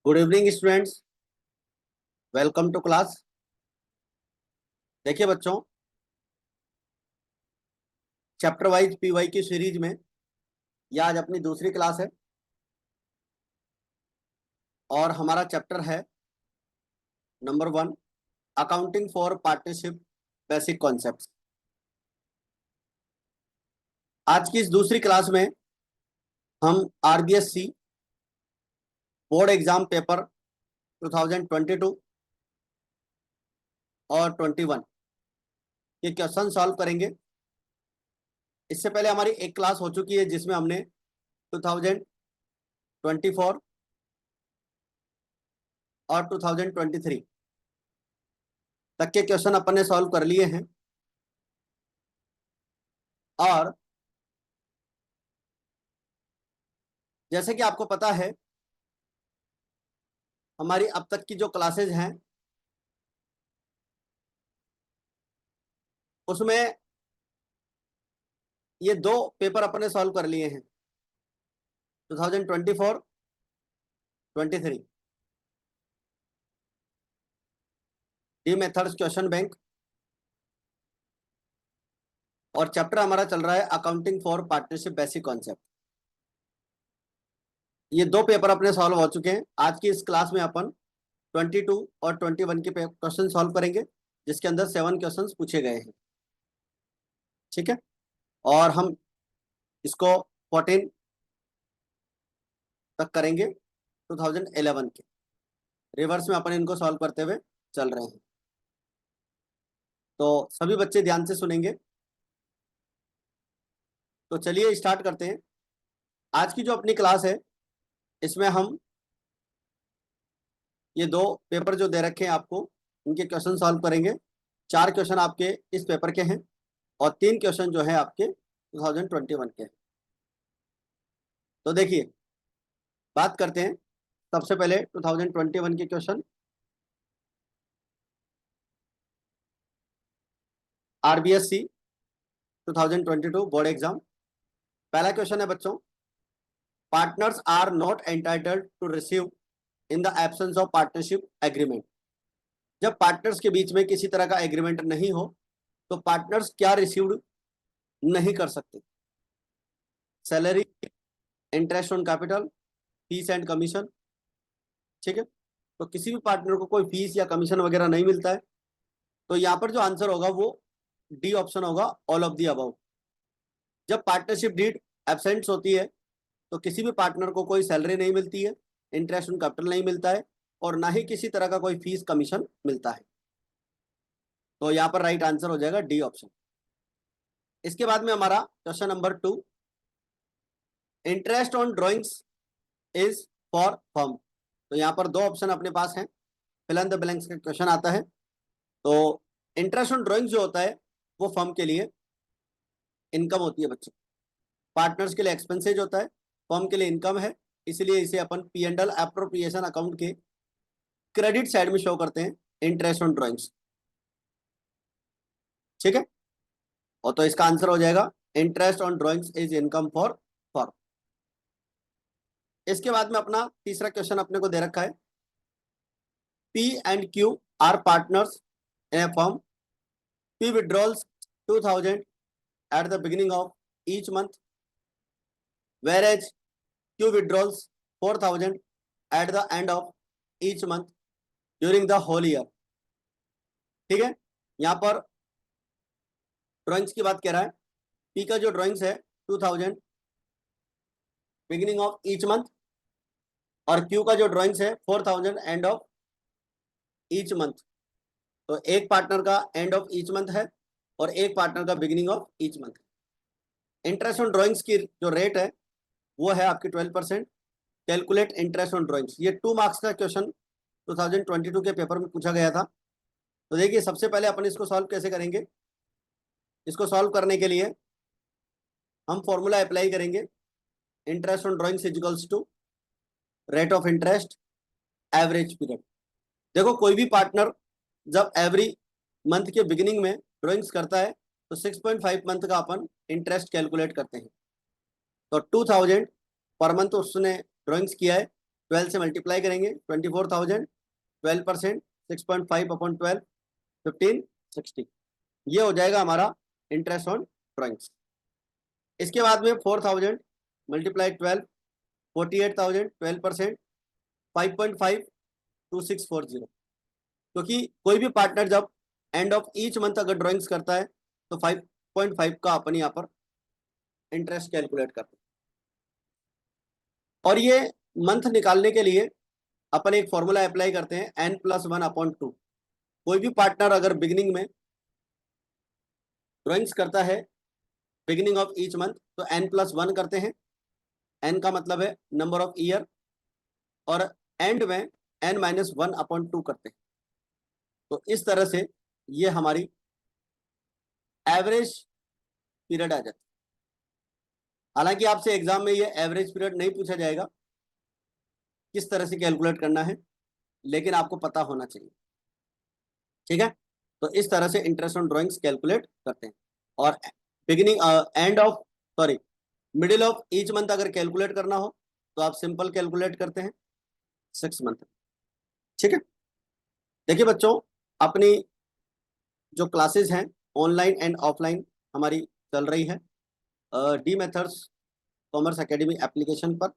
Good evening students, welcome to class. देखिए बच्चों, chapter wise PY की सीरीज में यह आज अपनी दूसरी क्लास है और हमारा चैप्टर है number 1, accounting for partnership basic concepts. आज की इस दूसरी क्लास में हम आरबीएससी बोर्ड एग्जाम पेपर 2022 और 21 के क्वेश्चन सॉल्व करेंगे। इससे पहले हमारी एक क्लास हो चुकी है जिसमें हमने 2024 और 2023 तक के क्वेश्चन अपन ने सॉल्व कर लिए हैं और जैसे कि आपको पता है हमारी अब तक की जो क्लासेज हैं उसमें ये दो पेपर अपन ने सॉल्व कर लिए हैं, 2024 23 डी मेथड्स क्वेश्चन बैंक और चैप्टर हमारा चल रहा है accounting for partnership basic concept. ये दो पेपर अपने सॉल्व हो चुके हैं। आज की इस क्लास में अपन 22 और 21 के क्वेश्चन सॉल्व करेंगे जिसके अंदर 7 क्वेश्चंस पूछे गए हैं। ठीक है, और हम इसको 14 तक करेंगे 2011 के रिवर्स में अपन इनको सॉल्व करते हुए चल रहे हैं। तो सभी बच्चे ध्यान से सुनेंगे। तो चलिए स्टार्ट करते हैं। आज की जो अपनी क्लास है इसमें हम ये दो पेपर जो दे रखे हैं आपको इनके क्वेश्चन सॉल्व करेंगे। 4 क्वेश्चन आपके इस पेपर के हैं और 3 क्वेश्चन जो है आपके 2021 के हैं। तो देखिए, बात करते हैं सबसे पहले 2021 के क्वेश्चन। RBSC 2022 board exam. पहला क्वेश्चन है बच्चों, partners are not entitled to receive in the absence of partnership agreement. जब पार्टनर्स के बीच में किसी तरह का एग्रीमेंट नहीं हो तो पार्टनर्स क्या रिसीव्ड नहीं कर सकते? Salary, interest on capital, fees and commission. ठीक है, तो किसी भी पार्टनर को कोई फीस या कमीशन वगैरह नहीं मिलता है। तो यहाँ पर जो आंसर होगा वो डी ऑप्शन होगा, ऑल ऑफ दी अबव। जब पार्टनरशिप डीड एब्सेंट होती है तो किसी भी पार्टनर को कोई सैलरी नहीं मिलती है, इंटरेस्ट ऑन कैपिटल नहीं मिलता है और ना ही किसी तरह का कोई फीस कमीशन मिलता है। तो यहाँ पर राइट आंसर हो जाएगा डी ऑप्शन। इसके बाद में हमारा question number 2, interest on drawings is for firm. तो यहाँ पर दो ऑप्शन अपने पास हैं, फिल इन द ब्लैंक्स का क्वेश्चन आता है। तो इंटरेस्ट ऑन ड्रॉइंग्स जो होता है वो फर्म के लिए इनकम होती है बच्चों, पार्टनर्स के लिए एक्सपेंसेज होता है, फर्म के लिए इनकम है। इसलिए इसे अपन P and L appropriation account के क्रेडिट साइड में शो करते हैं, इंटरेस्ट ऑन ड्रॉइंग्स। ठीक है, और तो इसका आंसर हो जाएगा interest on drawings is income for firm. इसके बाद में अपना तीसरा क्वेश्चन अपने को दे रखा है, P and Q R partners in A firm. P withdrawals 2000 at the beginning of each month, whereas Q withdrawals 4000 at the end of each month during the whole year। ठीक है, यहाँ पर ड्राइंग्स की बात कह रहा है। पी का जो ड्राइंग्स है 2000 बिगिनिंग ऑफ ईच मंथ और क्यू का जो ड्राइंग्स है 4000 एंड ऑफ ईच मंथ। तो एक पार्टनर का एंड ऑफ ईच मंथ है और एक पार्टनर का beginning of each month. Interest on drawings की जो रेट है वो है आपकी 12%। कैलकुलेट इंटरेस्ट ऑन ड्राइंग्स, ये 2 मार्क्स का क्वेश्चन 2022 के पेपर में पूछा गया था। तो देखिए, सबसे पहले अपन इसको सॉल्व कैसे करेंगे। इसको सॉल्व करने के लिए हम फॉर्मूला अप्लाई करेंगे, interest on drawings is equals to rate of interest average period. देखो, कोई भी पार्टनर जब एवरी मंथ के बिगिनिंग में ड्राइंग्स करता है तो 6.5 मंथ का अपन इंटरेस्ट कैलकुलेट करते हैं। तो 2000 पर मंथ उसने ड्राइंग्स किया है 12 से मल्टीप्लाई करेंगे 24,000, 12%, 6.5 अपॉन 12, 1560, ये हो जाएगा हमारा इंटरेस्ट ऑन ड्रॉइंग्स। इसके बाद में 4,000 मल्टीप्लाई 12, 48,000, 12%, 5.5, 2640, क्योंकि कोई भी पार्टनर जब एंड ऑफ ईच मंथ अगर ड्राइंग्स करता है तो 5.5 का अपन यहाँ पर इंटरेस्ट कैलकुलेट करते हैं। और ये मंथ निकालने के लिए अपन एक फॉर्मूला अप्लाई करते हैं n+1/2। कोई भी पार्टनर अगर बिगिनिंग में ड्राइंग्स करता है बिगिनिंग ऑफ ईच मंथ तो n+1 करते हैं, n का मतलब है नंबर ऑफ ईयर, और एंड में n-1/2 करते हैं। तो इस तरह से ये हमारी एवरेज पीरियड आ जाती है। हालांकि आपसे एग्जाम में ये एवरेज पीरियड नहीं पूछा जाएगा किस तरह से कैलकुलेट करना है, लेकिन आपको पता होना चाहिए, ठीक है। तो इस तरह से इंटरेस्ट ऑन ड्राइंग्स कैलकुलेट करते हैं। और beginning end of sorry middle of each month अगर कैलकुलेट करना हो तो आप सिंपल कैलकुलेट करते हैं 6 मंथ, ठीक है। देखिए बच्चों, अपनी जो क्लासेस हैं ऑनलाइन एंड ऑफलाइन हमारी चल रही है D methods commerce academy application पर,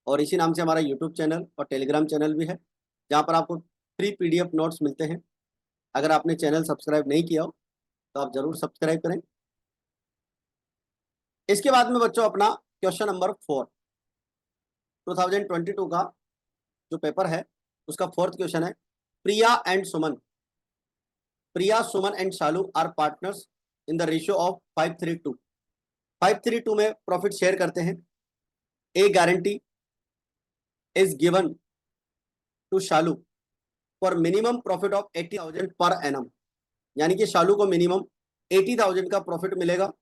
और इसी नाम से हमारा यूट्यूब चैनल और टेलीग्राम चैनल भी है, जहाँ पर आपको फ्री PDF नोट्स मिलते हैं। अगर आपने चैनल सब्सक्राइब नहीं किया हो तो आप जरूर सब्सक्राइब करें। इसके बाद में बच्चों अपना क्वेश्चन नंबर 4, 2022 का जो पेपर है उसका 4th क्वेश्चन है, Priya and Suman, Priya Suman and Shalu are partners in the ratio of 5:3:2। 5:3:2 में प्रॉफिट शेयर करते हैं। A guarantee is given to Shalu for minimum profit of 80,000 per annum, यानी कि शालू को मिनिमम 80,000 का प्रॉफिट मिलेगा।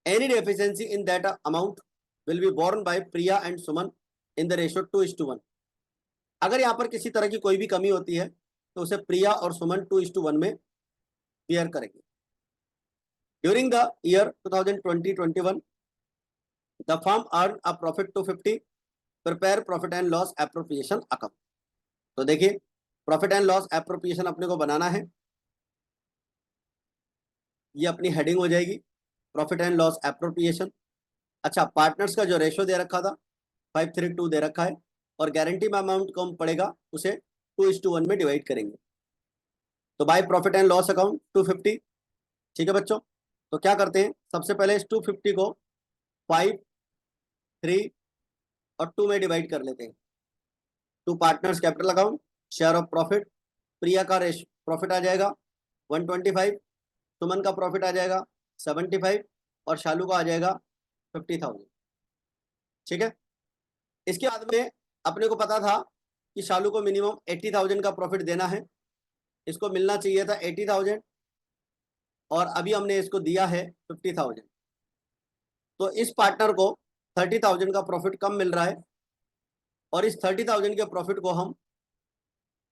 Any deficiency in that amount will be borne by Priya and Suman in the ratio 2:1। अगर यहाँ पर किसी तरह की कोई भी कमी होती है तो उसे प्रिया और सुमन 2:1 में बेयर करेंगे। During the year 2020-21 the firm earn a profit 250, prepare profit and loss appropriation account. तो देखिए प्रॉफिट एंड लॉस एप्रोप्रिएशन अपने को बनाना है, ये अपनी हेडिंग हो जाएगी प्रॉफिट एंड लॉस एप्रोप्रिएशन। अच्छा, पार्टनर्स का जो रेशो दे रखा था 5:3:2 दे रखा है, और गारंटी में अमाउंट कम पड़ेगा उसे 2:1 में डिवाइड करेंगे। तो bye profit and loss account 250, ठीक है बच्चों। तो क्या करते हैं, सबसे पहले इस 250 को 5, 3 और 2 में डिवाइड कर लेते हैं। To partners capital account, share of profit, Priya का प्रॉफिट आ जाएगा 125, सुमन का प्रॉफिट आ जाएगा 75 और शालू का आ जाएगा 50,000, ठीक है। इसके बाद में अपने को पता था कि शालू को मिनिमम 80,000 का प्रॉफिट देना है, इसको मिलना चाहिए था 80,000 और अभी हमने इसको दिया है 50,000, तो इस पार्टनर को 30,000 का प्रॉफिट कम मिल रहा है, और इस 30,000 के प्रॉफिट को हम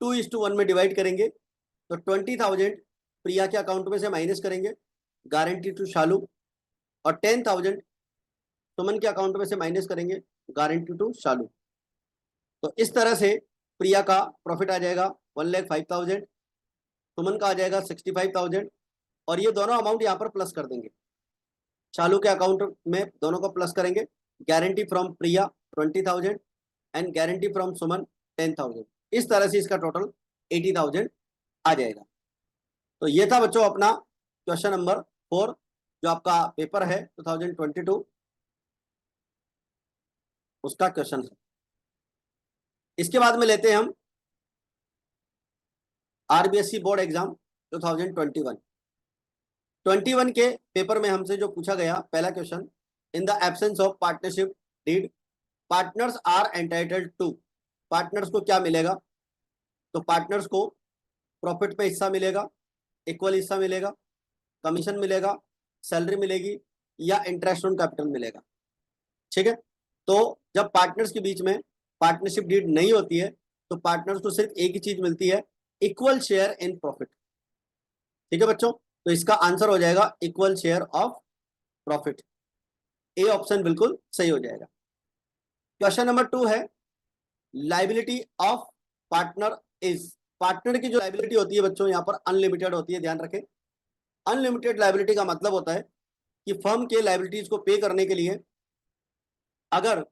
2:1 में डिवाइड करेंगे। तो 20,000 प्रिया के अकाउंट में से माइनस करेंगे गारंटी टू शालू, और 10,000 सुमन के अकाउंट में से माइनस करेंगे गारंटी टू शालू। तो इस तरह से प्रिया का प्रॉफिट आ जाएगा 1,05,000, सुमन का आ जाएगा 65,000, और ये दोनों अमाउंट यहाँ पर प्लस कर देंगे, शालू के अकाउंट में दोनों को प्लस करेंगे। Guarantee from Priya 20,000 and guarantee from Suman 10,000, इस तरह से इसका टोटल 80,000 आ जाएगा। तो ये था बच्चों अपना क्वेश्चन नंबर 4 जो आपका पेपर है 2022 उसका क्वेश्चन है। इसके बाद में लेते हैं हम RBSC बोर्ड एग्जाम 2021 के पेपर में हमसे जो पूछा गया पहला question, in the absence of partnership deed partners are entitled to, partners को क्या मिलेगा, तो पार्टनर्स को प्रॉफिट पे हिस्सा मिलेगा, इक्वल हिस्सा मिलेगा, कमीशन मिलेगा, सैलरी मिलेगी या इंटरेस्ट ऑन कैपिटल मिलेगा, ठीक है। तो जब पार्टनर्स के बीच में पार्टनरशिप डीड नहीं होती है तो पार्टनर्स को सिर्फ एक ही चीज मिलती है, इक्वल शेयर इन प्रॉफिट, ठीक है बच्चों। तो इसका आंसर हो जाएगा equal share of profit, A option बिल्कुल सही हो जाएगा। क्वेश्चन नंबर 2 है, liability of partner is, partner की जो लाइबिलिटी होती है बच्चों यहाँ पर अनलिमिटेड होती है, ध्यान रखें। अनलिमिटेड लाइबिलिटी का मतलब होता है कि फर्म के लाइबिलिटीज को पे करने के लिए अगर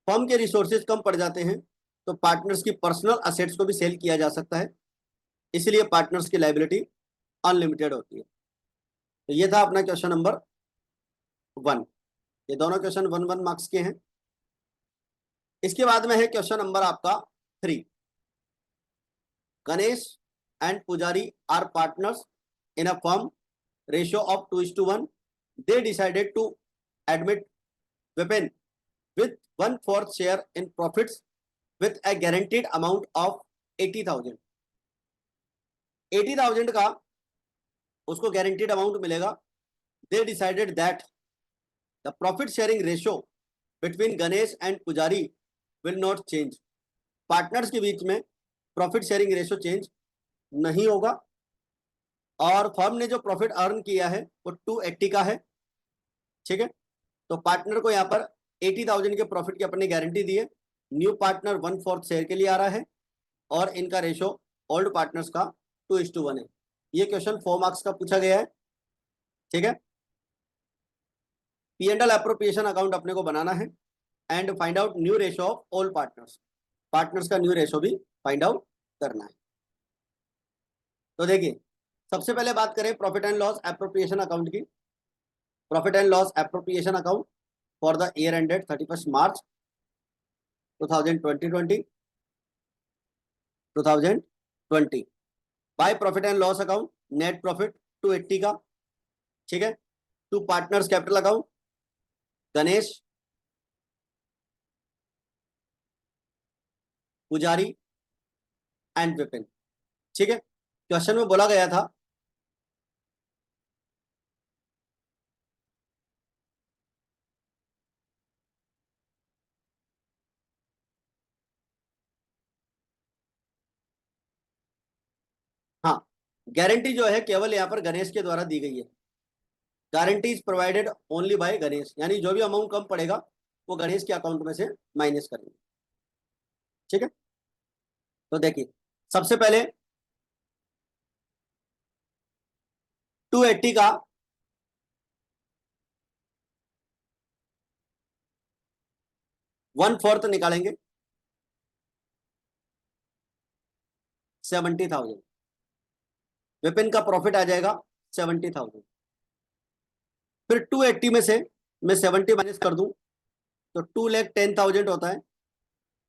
फर्म के रिसोर्सेज कम पड़ जाते हैं तो पार्टनर्स की पर्सनल असेट्स को भी सेल किया जा सकता है, इसलिए पार्टनर्स की लाइबिलिटी अनलिमिटेड होती है। तो ये था अपना क्वेश्चन नंबर 1। ये दोनों क्वेश्चन 1 मार्क्स के हैं। इसके बाद में है क्वेश्चन नंबर आपका 3। Ganesh and Pujari are partners in a firm, ratio of 2:1। They decided to admit Vipin with 1/4 share in profits with a guaranteed amount of 80,000। 80,000 का उसको guaranteed amount मिलेगा। They decided that the profit sharing ratio between Ganesh and Pujari will not change। Partners के बीच में profit sharing ratio change नहीं होगा और firm ने जो प्रॉफिट अर्न किया है वो 280 का है, ठीक है। तो पार्टनर को यहाँ पर 80,000 के प्रॉफिट की अपनी गारंटी दी है। न्यू पार्टनर 1/4 शेयर के लिए आ रहा है और इनका रेशो ओल्ड पार्टनर्स का 2:1 है। ये क्वेश्चन 4 मार्क्स का पूछा गया है, ठीक है। P&L एप्रोप्रिएशन अकाउंट अपने को बनाना है and find out new ratio of all partners, partners का न्यू रेशो भी फाइंड आउट करना है। तो देखिए सबसे पहले बात करें profit and loss appropriation account की। Profit and loss appropriation account for the year ended 31 March 2020 by profit and loss account, net profit 280 का, ठीक है। To partners capital account, Ganesh, Pujari and Vipin, ठीक है। क्वेश्चन में बोला गया था हाँ, गारंटी जो है केवल यहाँ पर गणेश के द्वारा दी गई है। Guarantee is provided only by Ganesh, यानी जो भी अमाउंट कम पड़ेगा वो गणेश के अकाउंट में से माइनस करेंगे, ठीक है। तो देखिए सबसे पहले 280 का 1/4 निकालेंगे 70,000। विपिन का प्रॉफिट आ जाएगा 70,000। फिर 280 में से मैं 70 माइनस कर दूं तो 2,10,000 होता है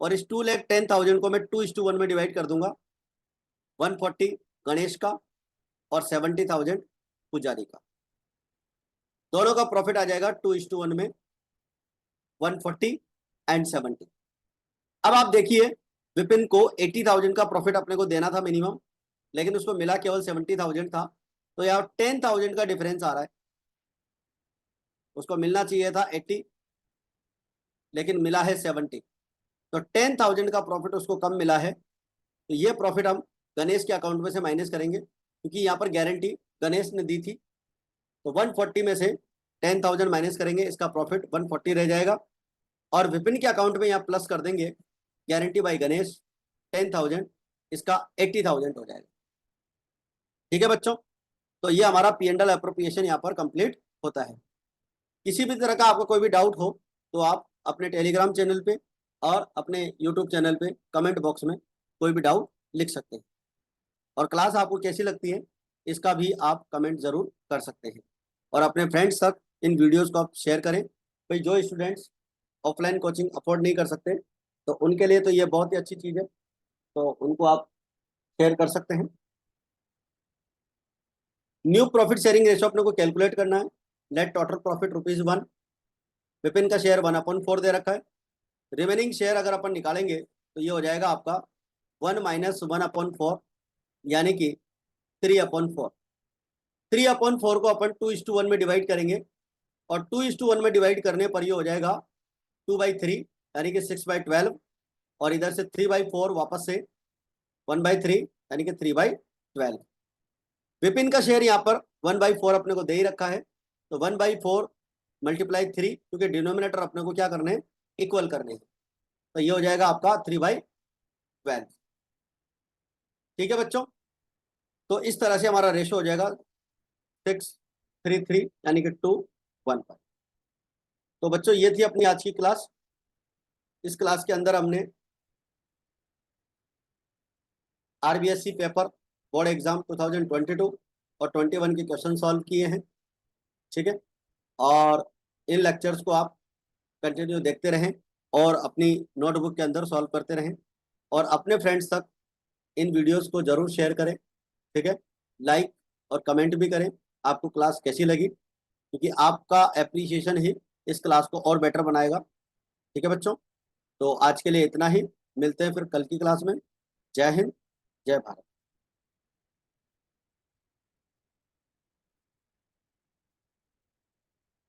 और इस 2,10,000 को मैं 2:1 में डिवाइड कर दूंगा। 140 गणेश का और 70,000 पुजारी का, दोनों का प्रॉफिट आ जाएगा 2:1 में 140 एंड 70। अब आप देखिए विपिन को 80,000 का प्रॉफिट अपने को देना था मिनिमम, लेकिन उसको मिला केवल 70,000 था, तो यहाँ 10,000 का डिफरेंस आ रहा है। उसको मिलना चाहिए था 80 लेकिन मिला है 70, तो 10,000 का प्रॉफिट उसको कम मिला है। तो ये प्रॉफिट हम गणेश के अकाउंट में से माइनस करेंगे क्योंकि यहाँ पर गारंटी गणेश ने दी थी। तो 140 में से 10,000 माइनस करेंगे, इसका प्रॉफिट 140 रह जाएगा और विपिन के अकाउंट में यहाँ प्लस कर देंगे गारंटी बाय गणेश 10,000, इसका 80,000 हो जाएगा, ठीक है बच्चों। तो ये हमारा P&L एप्रोप्रिएशन यहाँ पर कंप्लीट होता है। किसी भी तरह का आपको कोई भी डाउट हो तो आप अपने टेलीग्राम चैनल पे और अपने यूट्यूब चैनल पे कमेंट बॉक्स में कोई भी डाउट लिख सकते हैं और क्लास आपको कैसी लगती है इसका भी आप कमेंट जरूर कर सकते हैं और अपने फ्रेंड्स तक इन वीडियोस को आप शेयर करें। भाई जो स्टूडेंट्स ऑफलाइन कोचिंग अफोर्ड नहीं कर सकते तो उनके लिए तो ये बहुत ही अच्छी चीज़ है, तो उनको आप शेयर कर सकते हैं। न्यू प्रॉफिट शेयरिंग रेशो अपने को कैलकुलेट करना है। नेट टोटल प्रॉफिट ₹1, विपिन का शेयर 1/4 दे रखा है। रिमेनिंग शेयर अगर अपन निकालेंगे तो ये हो जाएगा आपका 1 - 1/4 यानी कि 3/4। 3/4 को अपन 2:1 में डिवाइड करेंगे और 2:1 में डिवाइड करने पर ये हो जाएगा 2/3 यानी कि 6/12 और इधर से 3/4 वापस से 1/3 यानी कि 3/12। विपिन का शेयर यहाँ पर 1/4 अपने को दे ही रखा है, तो 1/4 × 3 क्योंकि डिनोमिनेटर अपने को क्या करना है इक्वल करने हैं। तो ये हो जाएगा आपका 3/12। ठीक है बच्चों, तो इस तरह से हमारा रेशो हो जाएगा 6:3:3 यानी कि 2:1:5। तो बच्चों ये थी अपनी आज की क्लास। इस क्लास के अंदर हमने आरबीएससी पेपर बोर्ड एग्जाम 2022 और 21 के क्वेश्चन सॉल्व किए हैं। ठीक है, और इन लेक्चर्स को आप कंटिन्यू देखते रहें और अपनी नोटबुक के अंदर सॉल्व करते रहें और अपने फ्रेंड्स तक इन वीडियोस को जरूर शेयर करें। ठीक है, लाइक और कमेंट भी करें आपको क्लास कैसी लगी, क्योंकि आपका एप्रिसिएशन ही इस क्लास को और बेटर बनाएगा। ठीक है बच्चों, तो आज के लिए इतना ही, मिलते हैं फिर कल की क्लास में। जय हिंद, जय भारत।